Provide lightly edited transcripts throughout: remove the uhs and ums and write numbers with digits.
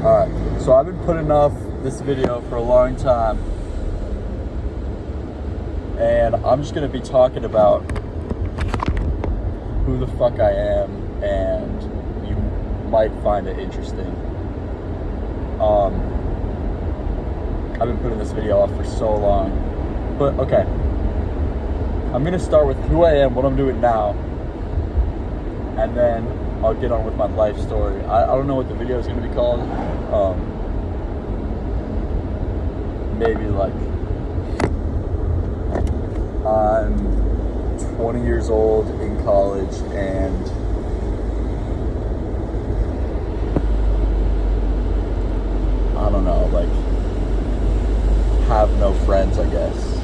Alright, so I've been putting off this video for a long time, and I'm just going to be talking about who the fuck I am, and you might find it interesting. I've been putting this video off for so long, but okay. I'm going to start with who I am, what I'm doing now, and then I'll get on with my life story. I don't know what the video is going to be called. Maybe like I'm 20 years old in college and I don't know, like have no friends, I guess.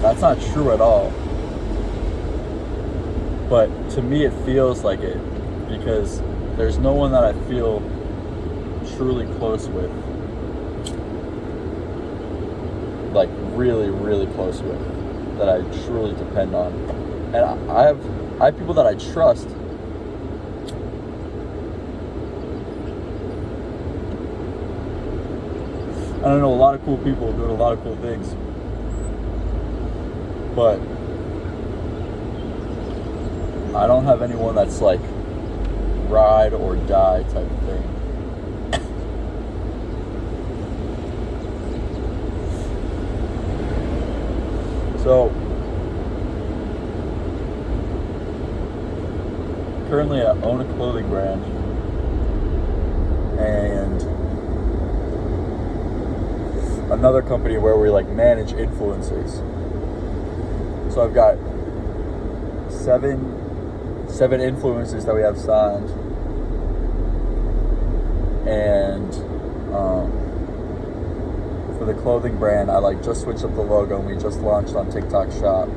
That's not true at all. But to me, it feels like it because there's no one that I feel truly close with, like really, really close with, that I truly depend on. And I have people that I trust. I don't know, a lot of cool people doing a lot of cool things, but I don't have anyone that's like ride or die type of thing. So currently I own a clothing brand, and another company where we like manage influencers. So I've got seven influencers that we have signed, and for the clothing brand, I like just switched up the logo and we just launched on TikTok Shop.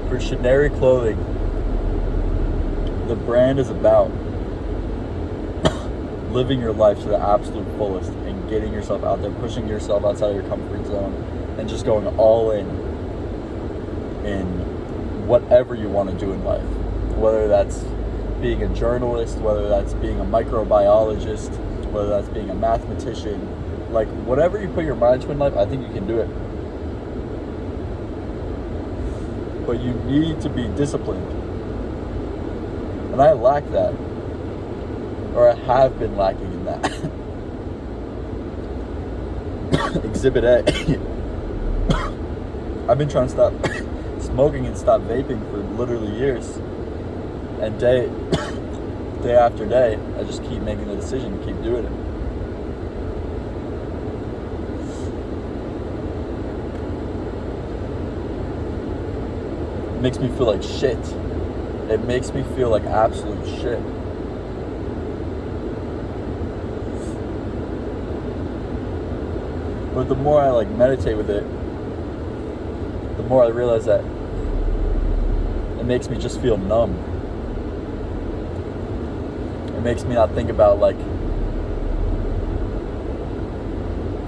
For Shineri Clothing, the brand is about living your life to the absolute fullest and getting yourself out there, pushing yourself outside of your comfort zone, and just going all in whatever you want to do in life. Whether that's being a journalist, whether that's being a microbiologist, whether that's being a mathematician, like whatever you put your mind to in life, I think you can do it. But you need to be disciplined. And I lack that. Or I have been lacking in that. Exhibit A. I've been trying to stop smoking and stop vaping for literally years. And day after day, I just keep making the decision to keep doing it. It makes me feel like shit. It makes me feel like absolute shit. But the more I like meditate with it, the more I realize that it makes me just feel numb. It makes me not think about like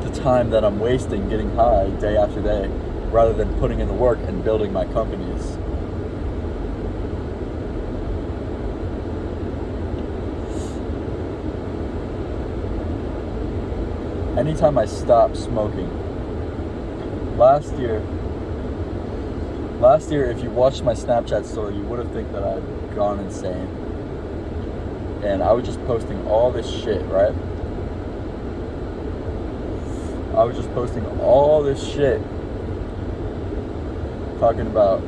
the time that I'm wasting getting high day after day, rather than putting in the work and building my companies. Anytime I stop smoking, last year, if you watched my Snapchat story, you would have think that I'd gone insane. And I was just posting all this shit, right? I was just posting all this shit talking about,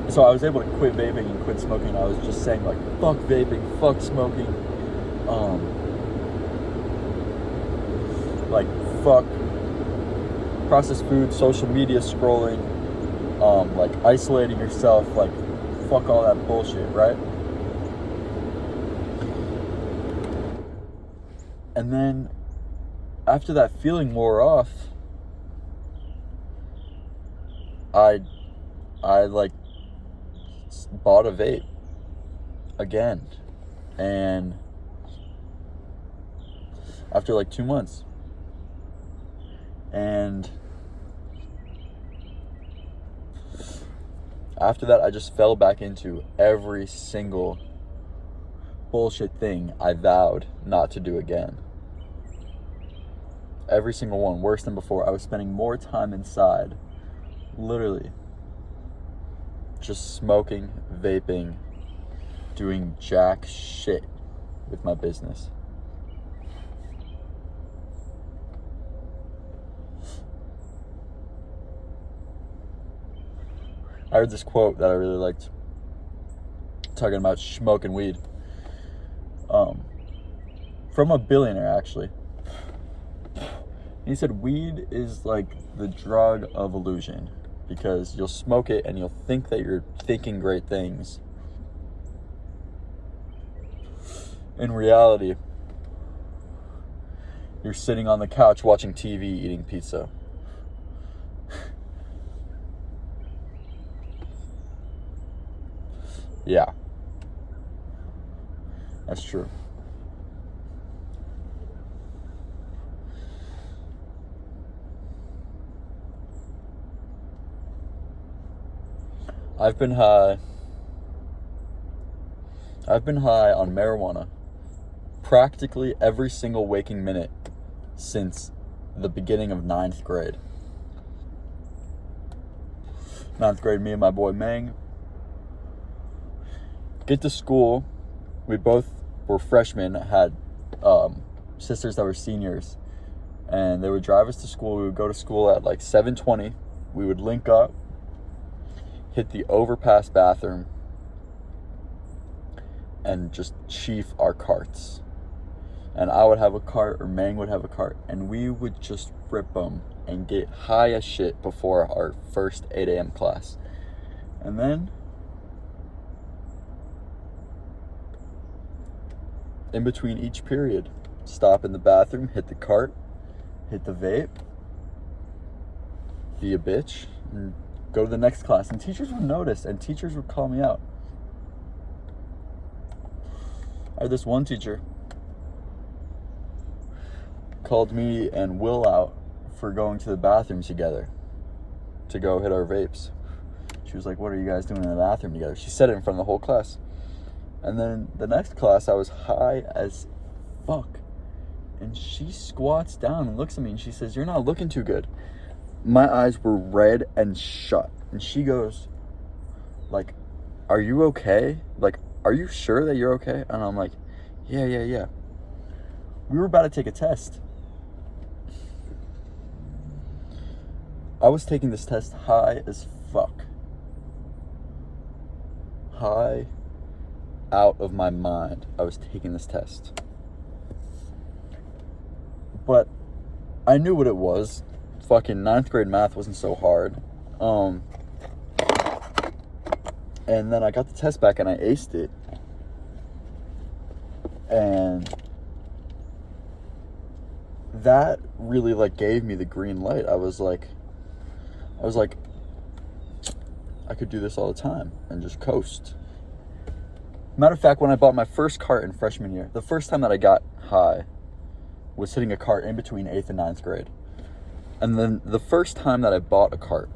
so I was able to quit vaping and quit smoking. I was just saying like, fuck vaping, fuck smoking, like fuck processed food, social media scrolling, like isolating yourself, like fuck all that bullshit, right? And then after that feeling wore off, I like bought a vape again, and after like 2 months, and After that, I just fell back into every single bullshit thing I vowed not to do again. Every single one, worse than before. I was spending more time inside, literally, just smoking, vaping, doing jack shit with my business. I heard this quote that I really liked, talking about smoking weed, from a billionaire, actually. He said, weed is like the drug of illusion, because you'll smoke it and you'll think that you're thinking great things. In reality, you're sitting on the couch watching TV, eating pizza. Yeah, that's true. I've been high on marijuana practically every single waking minute since the beginning of 9th grade. 9th grade, me and my boy Mang get to school. We both were freshmen, had sisters that were seniors, and they would drive us to school. We would go to school at like 7:20. We would link up, hit the overpass bathroom, and just chief our carts. And I would have a cart, or Mang would have a cart, and we would just rip them and get high as shit before our first 8 a.m. class. And then, in between each period, stop in the bathroom, hit the cart, hit the vape, be a bitch, and go to the next class. And teachers would notice, and teachers would call me out. I had this one teacher called me and Will out for going to the bathroom together to go hit our vapes. She was like, what are you guys doing in the bathroom together? She said it in front of the whole class. And then the next class, I was high as fuck. And she squats down and looks at me and she says, you're not looking too good. My eyes were red and shut. And she goes, like, are you okay? Like, are you sure that you're okay? And I'm like, yeah. We were about to take a test. I was taking this test high as fuck. High out of my mind. I was taking this test. But I knew what it was. Fucking 9th grade math wasn't so hard. And then I got the test back and I aced it. And that really like gave me the green light. I was like, I could do this all the time and just coast. Matter of fact, when I bought my first cart in freshman year, the first time that I got high was hitting a cart in between 8th and 9th grade. And then the first time that I bought a cart,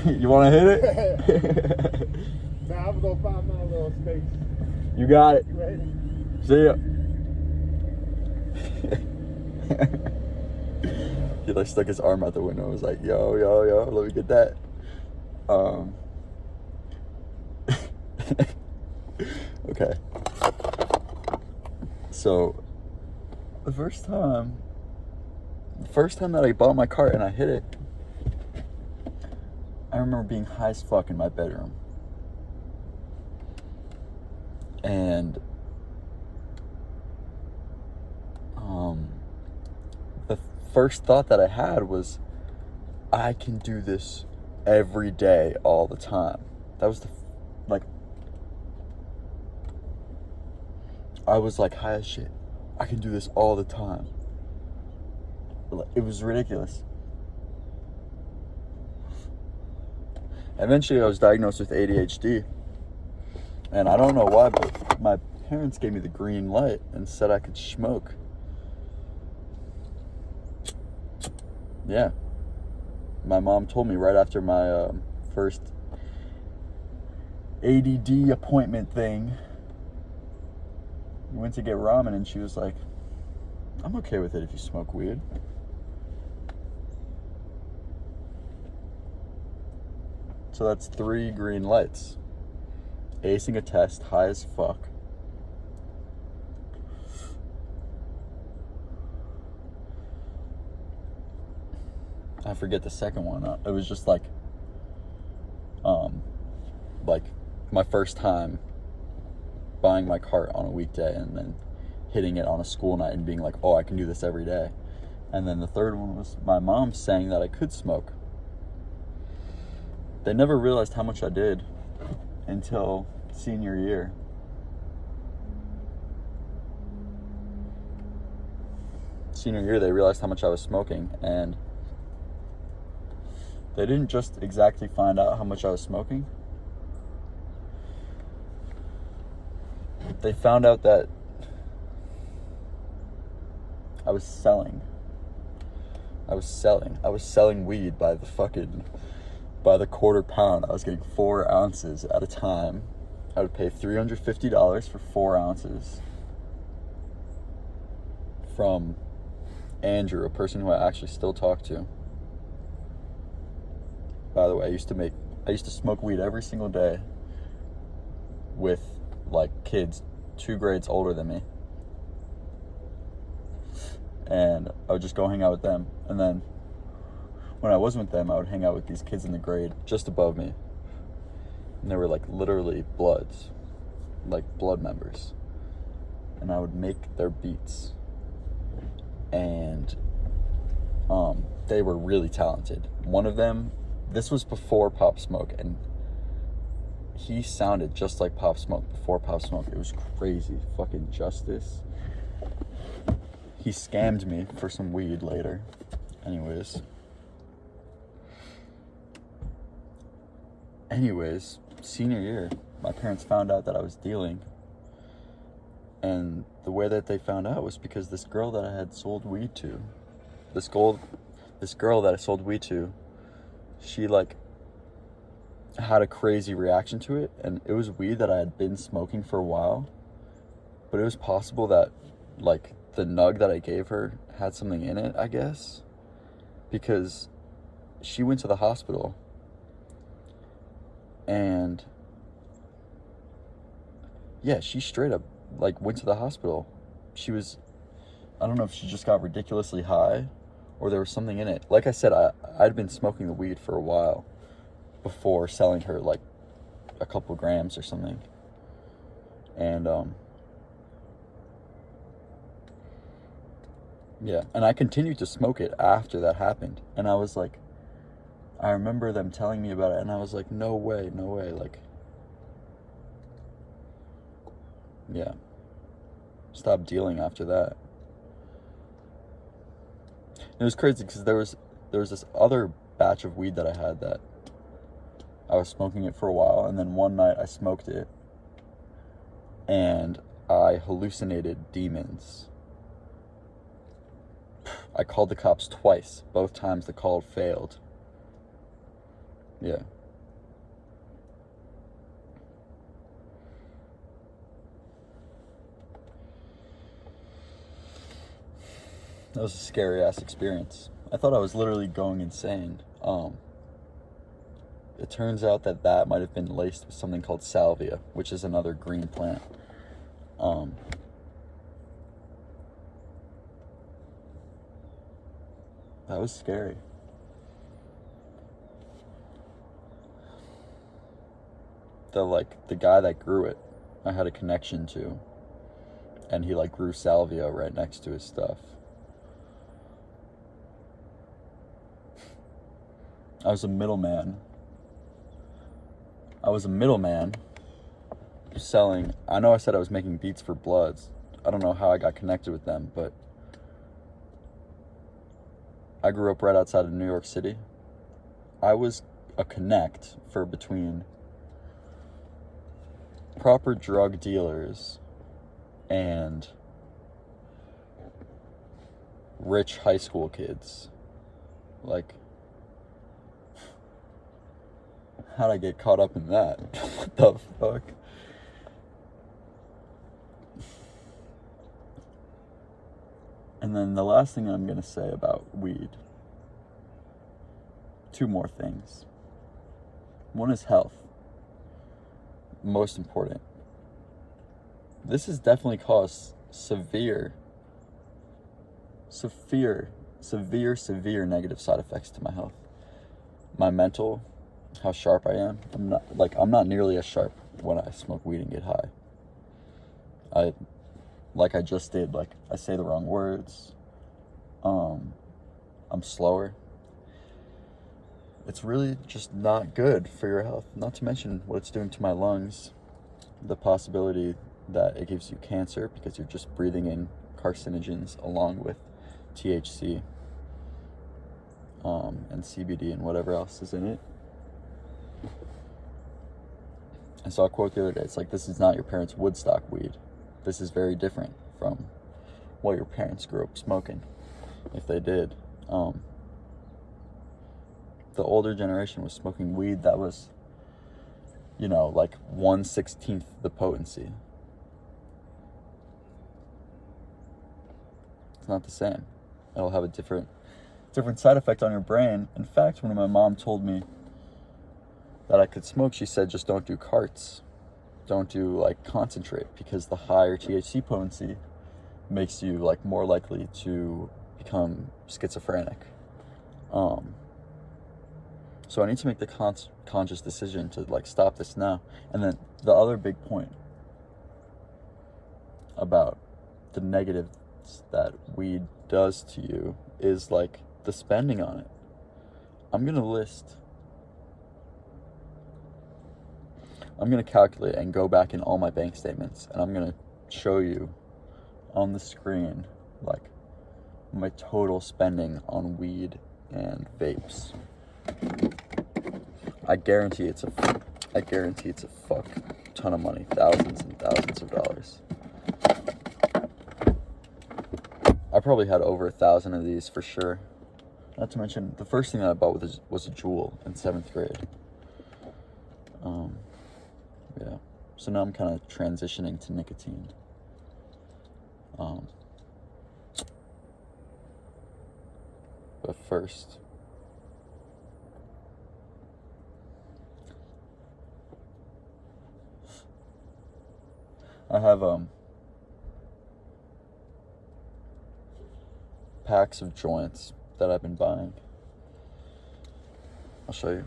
you want to hit it? Nah, I'm gonna find my little space. You got it. You ready? See ya. He like stuck his arm out the window and was like, yo, let me get that. Okay. So the first time that I bought my cart and I hit it, I remember being high as fuck in my bedroom. And the first thought that I had was, I can do this every day, all the time. That was I was like, high as shit. I can do this all the time. It was ridiculous. Eventually, I was diagnosed with ADHD. And I don't know why, but my parents gave me the green light and said I could smoke. Yeah. My mom told me right after my first ADD appointment thing. We went to get ramen and she was like, I'm okay with it if you smoke weed. So that's 3 green lights. Acing a test, high as fuck. I forget the second one. It was just like my first time buying my cart on a weekday and then hitting it on a school night and being like, oh, I can do this every day. And then the third one was my mom saying that I could smoke. They never realized how much I did until senior year. Senior year, they realized how much I was smoking, and they didn't just exactly find out how much I was smoking. They found out that I was selling. I was selling weed by the quarter pound. I was getting 4 ounces at a time. I would pay $350 for 4 ounces from Andrew, a person who I actually still talk to. By the way, I used to smoke weed every single day with like kids 2 grades older than me. And I would just go hang out with them. And then when I wasn't with them, I would hang out with these kids in the grade just above me. And they were like literally bloods, like blood members. And I would make their beats. And they were really talented. One of them, this was before Pop Smoke, and he sounded just like Pop Smoke before Pop Smoke. It was crazy. Fucking Justice. He scammed me for some weed later. Anyways, senior year, my parents found out that I was dealing. And the way that they found out was because this girl that I had sold weed to, this girl that I sold weed to, she like had a crazy reaction to it. And it was weed that I had been smoking for a while, but it was possible that like the nug that I gave her had something in it, I guess, because she went to the hospital and yeah, she straight up like went to the hospital. I don't know if she just got ridiculously high or there was something in it. Like I said, I'd been smoking the weed for a while before selling her like a couple grams or something. And yeah, and I continued to smoke it after that happened. And I was like, I remember them telling me about it, and I was like, no way, like, yeah. Stopped dealing after that. It was crazy because there was this other batch of weed that I had that I was smoking it for a while, and then one night I smoked it, and I hallucinated demons. I called the cops twice. Both times the call failed. Yeah. That was a scary ass experience. I thought I was literally going insane. It turns out that might have been laced with something called salvia, which is another green plant. That was scary. The guy that grew it, I had a connection to, and he like grew salvia right next to his stuff. I was a middleman selling. I know I said I was making beats for Bloods. I don't know how I got connected with them, but I grew up right outside of New York City. I was a connect for between proper drug dealers and rich high school kids. Like, how'd I get caught up in that? What the fuck? And then the last thing I'm going to say about weed, 2 more things. One is health. Most important. This has definitely caused severe negative side effects to my health. My mental, how sharp I am. I'm not nearly as sharp when I smoke weed and get high. I just did, I say the wrong words. I'm slower. It's really just not good for your health. Not to mention what it's doing to my lungs. The possibility that it gives you cancer because you're just breathing in carcinogens along with THC and CBD and whatever else is in it. I saw a quote the other day. It's like, this is not your parents' Woodstock weed. This is very different from what your parents grew up smoking, if they did. The older generation was smoking weed that was, 1/16 the potency. It's not the same. It'll have a different side effect on your brain. In fact, when my mom told me that I could smoke, she said, just don't do carts. Don't do concentrate, because the higher THC potency makes you more likely to become schizophrenic. So I need to make the conscious decision to stop this now. And then the other big point about the negatives that weed does to you is the spending on it. I'm gonna calculate and go back in all my bank statements, and I'm gonna show you on the screen my total spending on weed and vapes. I guarantee it's a fuck ton of money, thousands and thousands of dollars. I probably had over 1,000 of these for sure. Not to mention, the first thing that I bought was a Juul in 7th grade. Yeah. So now I'm kind of transitioning to nicotine. But first, I have packs of joints that I've been buying. I'll show you.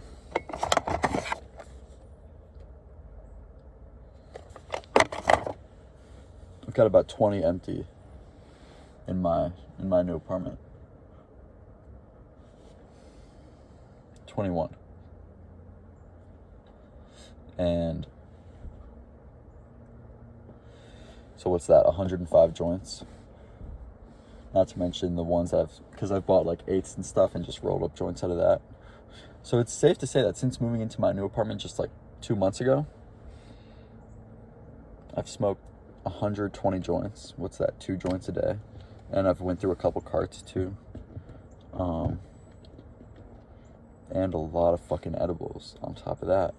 I've got about 20 empty in my new apartment. 21. And so what's that? 105 joints. Not to mention the ones because I've bought 8s and stuff and just rolled up joints out of that. So it's safe to say that since moving into my new apartment just 2 months ago, I've smoked 120 joints. What's that? 2 joints a day. And I've went through a couple carts too. And a lot of fucking edibles on top of that.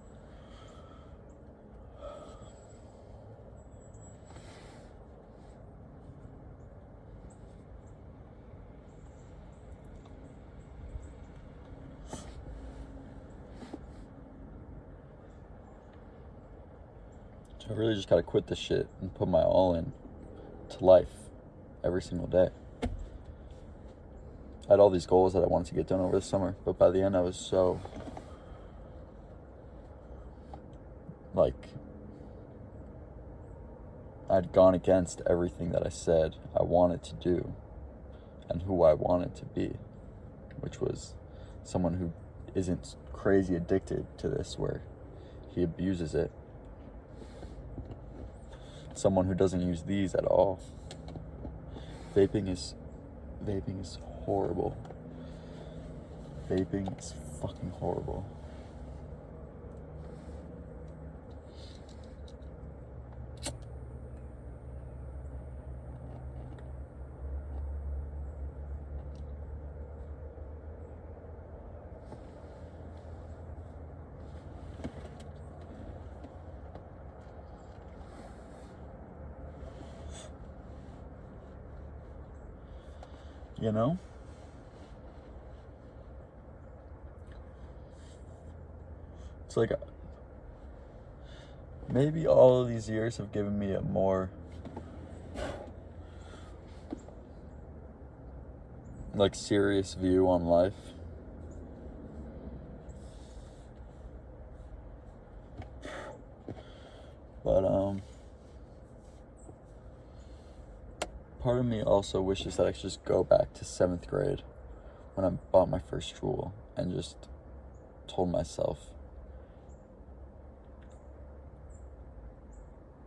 So I really just gotta quit this shit and put my all in to life every single day. I had all these goals that I wanted to get done over the summer, but by the end I was so I'd gone against everything that I said I wanted to do and who I wanted to be, which was someone who isn't crazy addicted to this where he abuses it. Someone who doesn't use these at all. Vaping is horrible. Vaping is fucking horrible. You know? It's like, maybe all of these years have given me a more, like, serious view on life. But, part of me also wishes that I could just go back to 7th grade when I bought my first Juul and just told myself,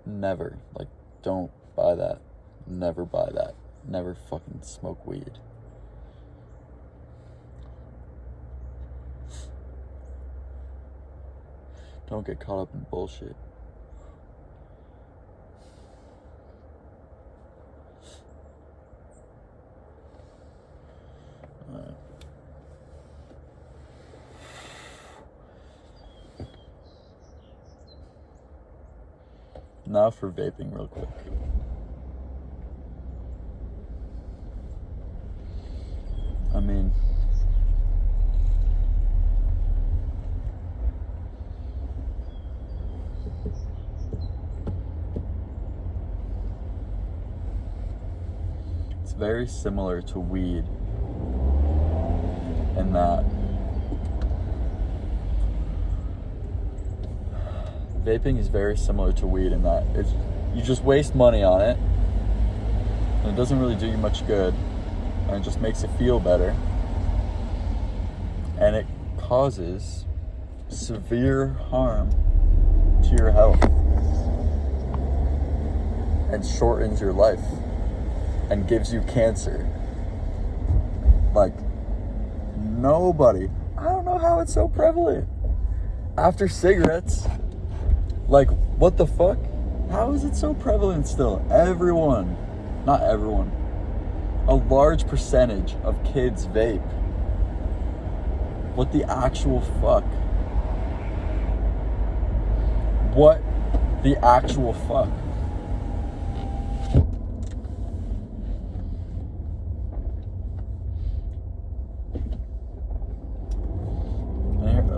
never, like, don't buy that. Never buy that. Never fucking smoke weed. Don't get caught up in bullshit. Now for vaping real quick. I mean, it's very similar to weed in that vaping is very similar to weed in that it's, you just waste money on it and it doesn't really do you much good, and it just makes you feel better, and it causes severe harm to your health and shortens your life and gives you cancer. Like, nobody, I don't know how it's so prevalent after cigarettes. Like, what the fuck? How is it so prevalent still? Everyone, not everyone, a large percentage of kids vape. What the actual fuck? What the actual fuck?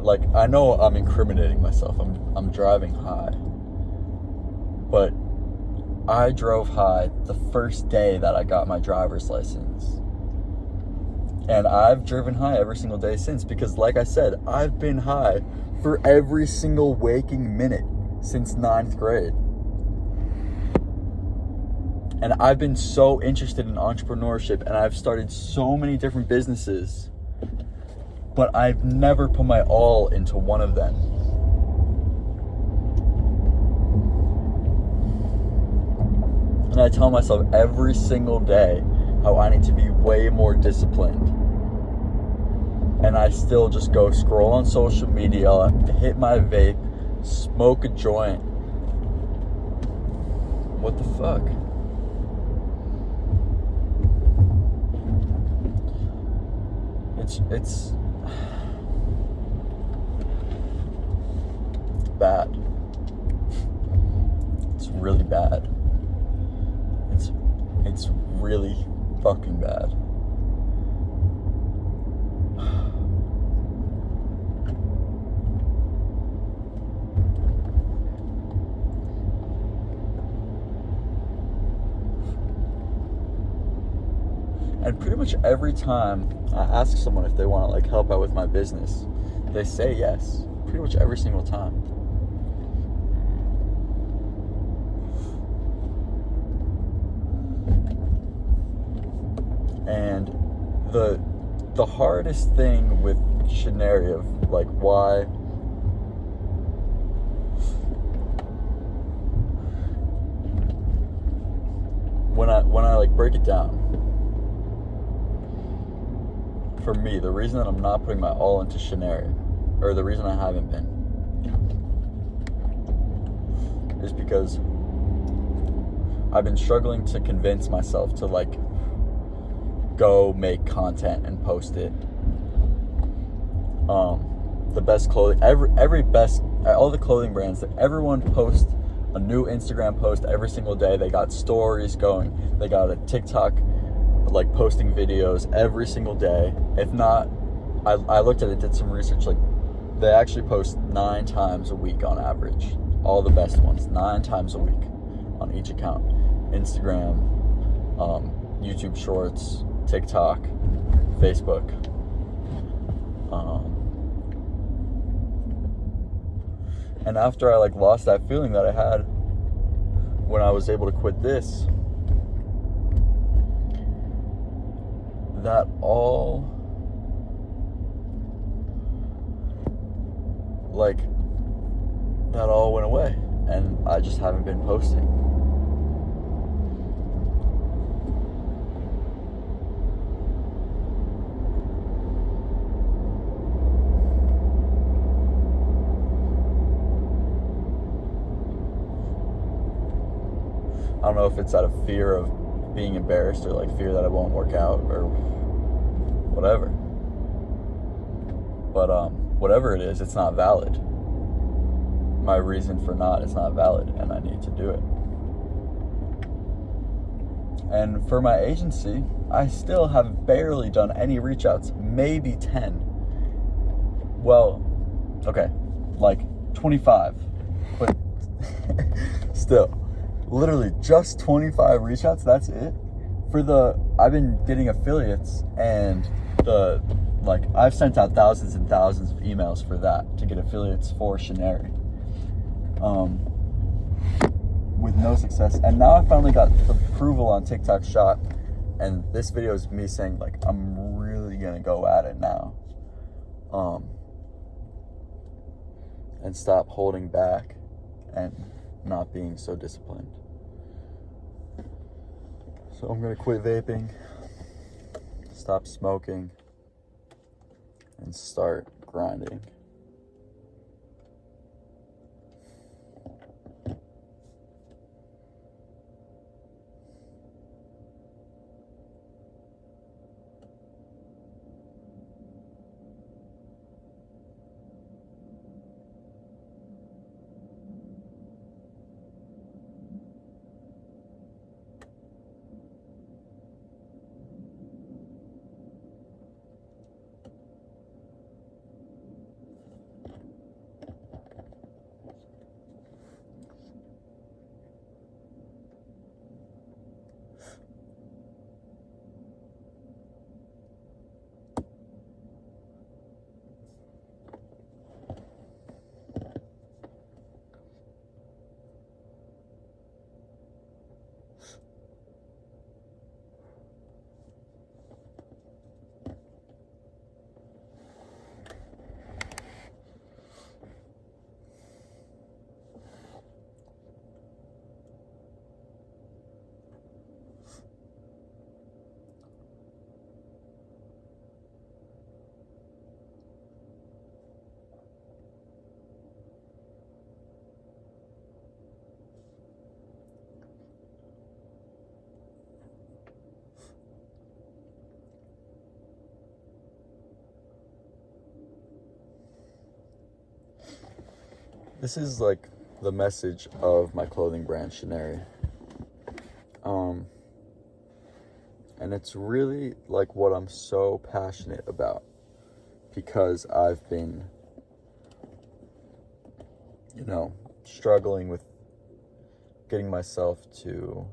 Like, I know I'm incriminating myself. I'm driving high. But I drove high the first day that I got my driver's license. And I've driven high every single day since, because like I said, I've been high for every single waking minute since 9th grade. And I've been so interested in entrepreneurship, and I've started so many different businesses, but I've never put my all into one of them. And I tell myself every single day how I need to be way more disciplined. And I still just go scroll on social media, hit my vape, smoke a joint. What the fuck? It's bad. It's really bad. It's really fucking bad. And pretty much every time I ask someone if they want to like help out with my business, they say yes. Pretty much every single time. And the hardest thing with Shinari of like why when I like break it down, for me, the reason that I'm not putting my all into Shinari, or the reason I haven't been, is because I've been struggling to convince myself to like go make content and post it. The best clothing, all the clothing brands, that everyone posts a new Instagram post every single day. They got stories going, they got a TikTok like posting videos every single day. If not, I looked at it, did some research, like they actually post 9 times a week on average. All the best ones, 9 times a week on each account. Instagram, YouTube Shorts, TikTok, Facebook. And after I like lost that feeling that I had when I was able to quit this, that all went away, and I just haven't been posting. I don't know if it's out of fear of being embarrassed or like fear that it won't work out or whatever. But whatever it is, it's not valid. My reason for it's not valid, and I need to do it. And for my agency, I still have barely done any reach outs, maybe 10. Well, okay, like 25, but still, literally just 25 reach outs, that's it. I've been getting affiliates, and I've sent out thousands and thousands of emails for that, to get affiliates for Shineri. With no success. And now I finally got approval on TikTok Shop, and this video is me saying like I'm really gonna go at it now, and stop holding back and not being so disciplined. So I'm gonna quit vaping, stop smoking, and start grinding. This is like the message of my clothing brand, Shineri. And it's really like what I'm so passionate about, because I've been, struggling with getting myself to,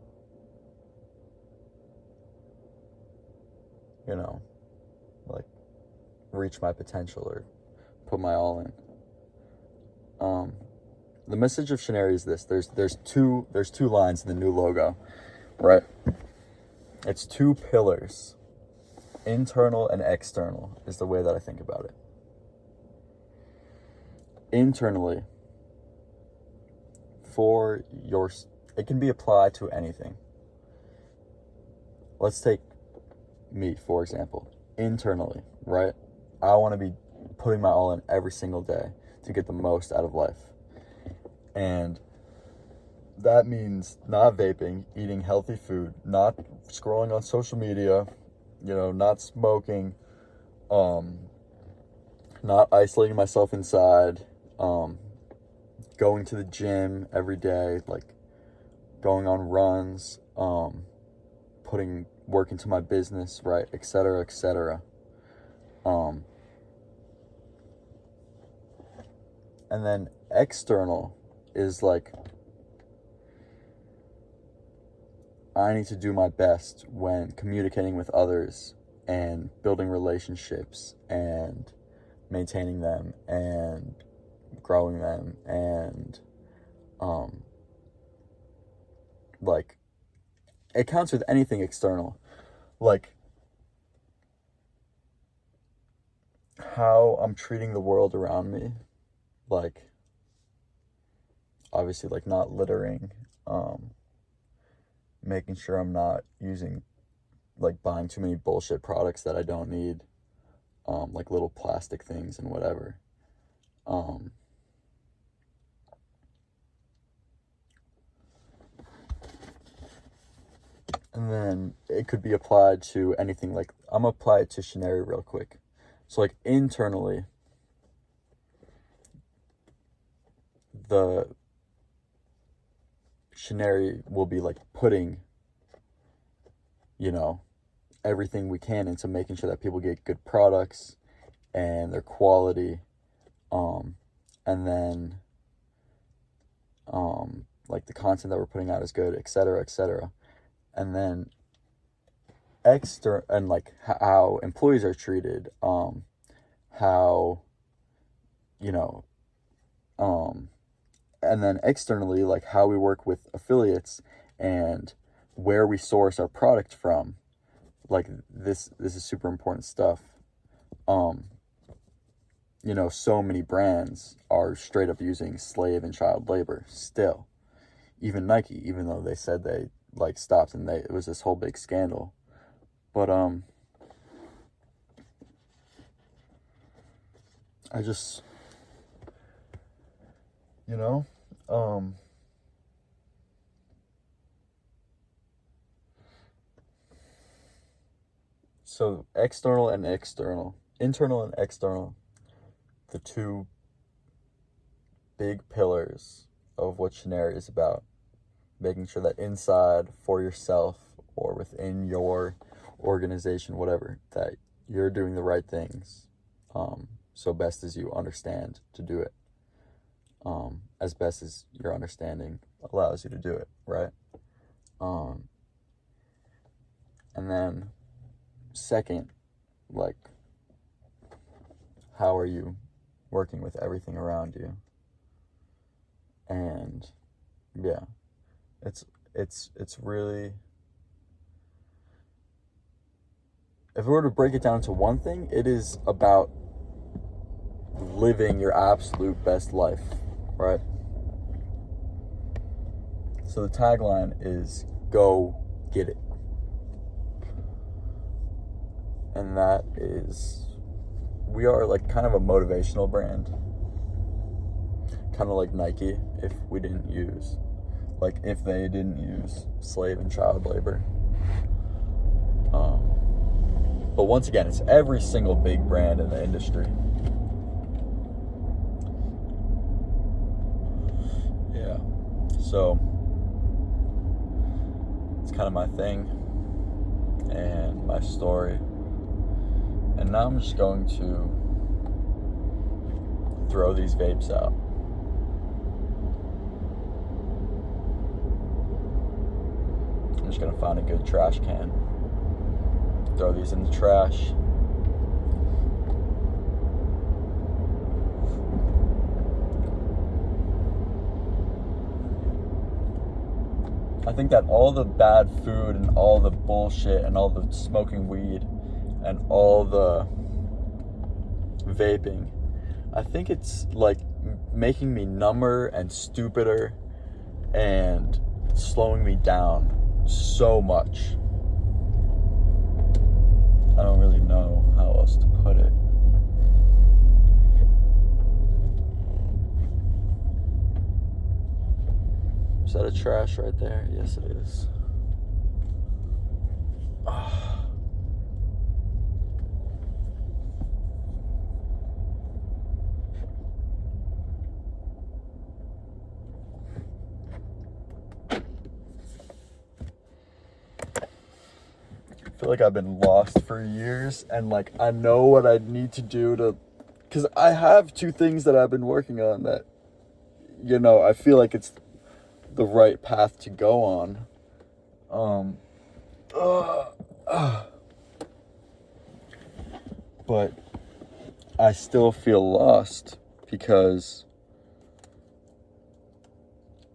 reach my potential or put my all in. The message of Shineri is this. There's two lines in the new logo, right? It's 2 pillars. Internal and external is the way that I think about it. Internally, it can be applied to anything. Let's take me, for example. Internally, right? I want to be putting my all in every single day to get the most out of life. And that means not vaping, eating healthy food, not scrolling on social media, not smoking, not isolating myself inside, going to the gym every day, like going on runs, putting work into my business, right, etc., etc. And then external is like, I need to do my best when communicating with others and building relationships and maintaining them and growing them, and like, it counts with anything external, like how I'm treating the world around me, like obviously like not littering, making sure I'm not buying too many bullshit products that I don't need, like little plastic things and whatever. And then it could be applied to anything. Like, I'm gonna apply it to Shinari real quick. So like internally, the Shinari will be like putting, everything we can into making sure that people get good products and their quality, and then like the content that we're putting out is good, etc., etc. And then and like how employees are treated, how, and then externally, like how we work with affiliates and where we source our product from. Like this is super important stuff. So many brands are straight up using slave and child labor still. Even Nike, even though they said they like stopped, and it was this whole big scandal. But I just, so internal and external, the two big pillars of what Shinari is about. Making sure that inside, for yourself or within your organization, whatever, that you're doing the right things, so best as you understand to do it, as best as your understanding allows you to do it, right? And then second, like, how are you working with everything around you? And yeah, it's really, if we were to break it down to one thing, it is about living your absolute best life, right? So the tagline is go get it. And that is, we are like kind of a motivational brand. Kind of like Nike, if they didn't use slave and child labor. But once again, it's every single big brand in the industry. Yeah. So it's kind of my thing and my story. And now I'm just going to throw these vapes out. I'm just gonna find a good trash can, throw these in the trash. I think that all the bad food and all the bullshit and all the smoking weed and all the vaping, I think it's like making me number and stupider and slowing me down so much. I don't really know how else to put it. Is that a trash right there? Yes, it is. feel like I've been lost for years, and like I know what I need to do to, because I have 2 things that I've been working on that, you know, I feel like it's the right path to go on. But I still feel lost because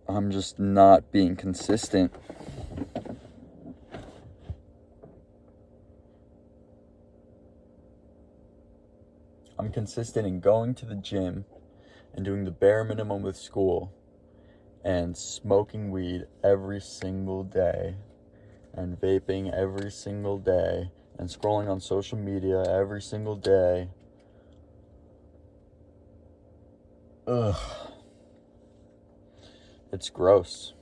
I'm just not being consistent. I'm consistent in going to the gym and doing the bare minimum with school and smoking weed every single day and vaping every single day and scrolling on social media every single day. Ugh. It's gross.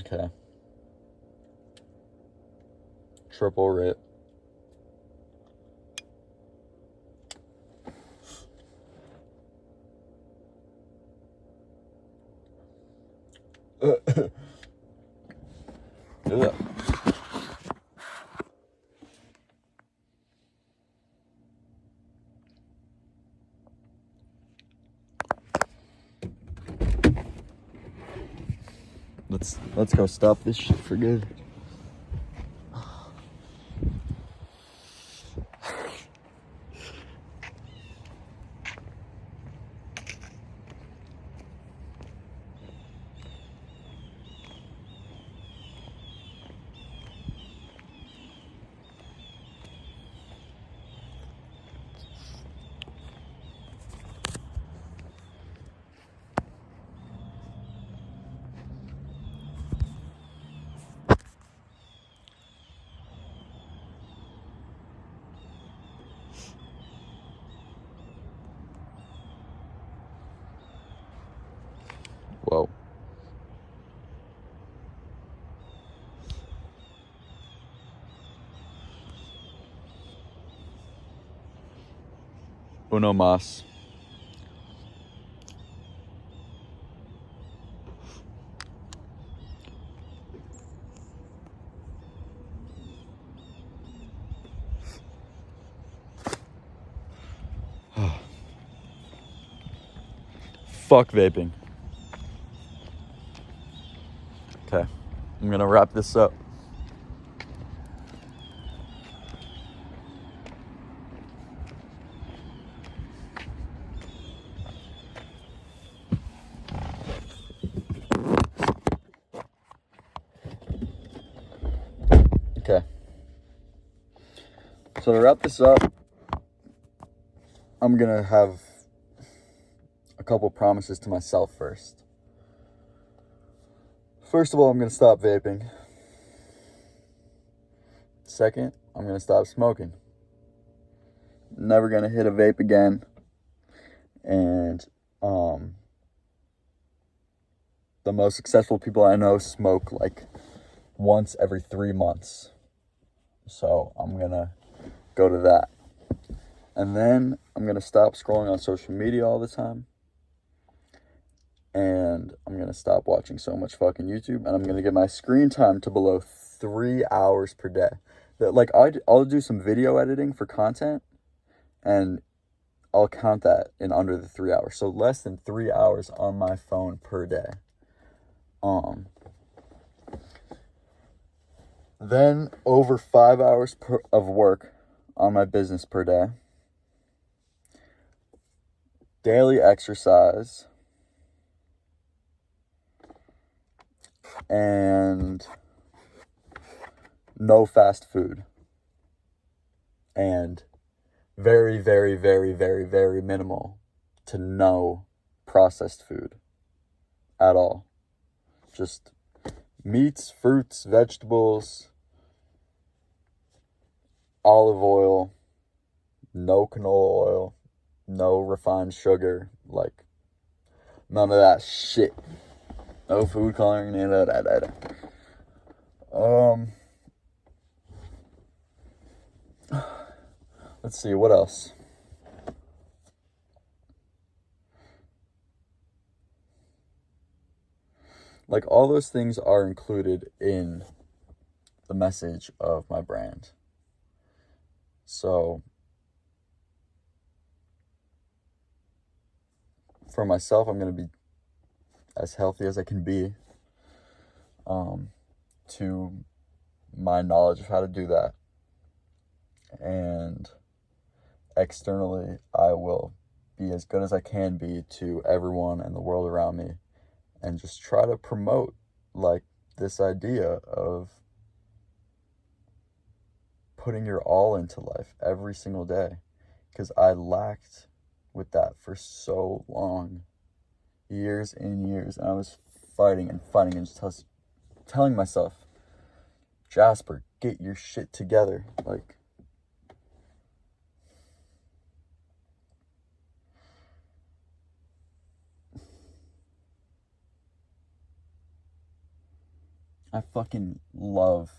Okay. Triple rip. Ugh. Let's go stop this shit for good. Whoa. Uno mas. Fuck vaping. Okay, I'm gonna wrap this up. Okay. So to wrap this up, I'm gonna have a couple promises to myself first. First of all, I'm gonna stop vaping. Second, I'm gonna stop smoking. Never gonna hit a vape again. And the most successful people I know smoke like once every 3 months. So I'm gonna go to that. And then I'm gonna stop scrolling on social media all the time. And I'm gonna stop watching so much fucking YouTube. And I'm gonna get my screen time to below 3 hours per day. That, like, I'll do some video editing for content, and I'll count that in under the 3 hours. So less than 3 hours on my phone per day. Then over 5 hours of work on my business per day. Daily exercise. And no fast food. And very, very, very, very, very minimal to no processed food at all. Just meats, fruits, vegetables, olive oil, no canola oil, no refined sugar, like none of that shit. No food coloring, none of that. Let's see, what else? Like, all those things are included in the message of my brand. So for myself, I'm going to be as healthy as I can be, to my knowledge of how to do that. And externally, I will be as good as I can be to everyone and the world around me, and just try to promote like this idea of putting your all into life every single day, because I lacked with that for so long, years and years, and I was fighting and just telling myself, Jasper, get your shit together. Like, I fucking love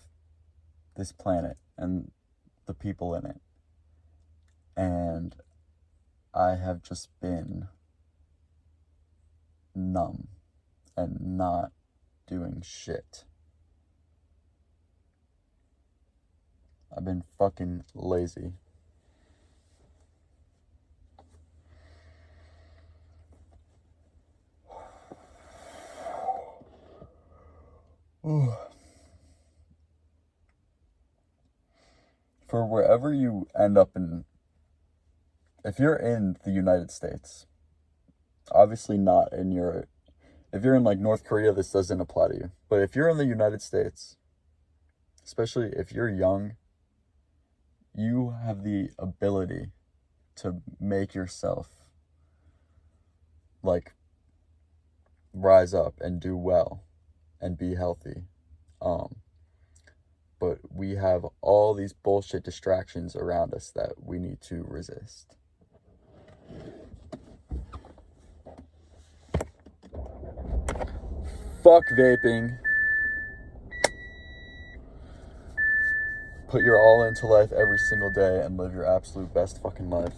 this planet and the people in it. And I have just been numb and not doing shit. I've been fucking lazy. For wherever you end up in, if you're in the United States, obviously not in Europe. If you're in like North Korea, this doesn't apply to you. But if you're in the United States, especially if you're young, you have the ability to make yourself like rise up and do well and be healthy. But we have all these bullshit distractions around us that we need to resist. Fuck vaping. Put your all into life every single day and live your absolute best fucking life.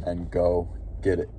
And go get it.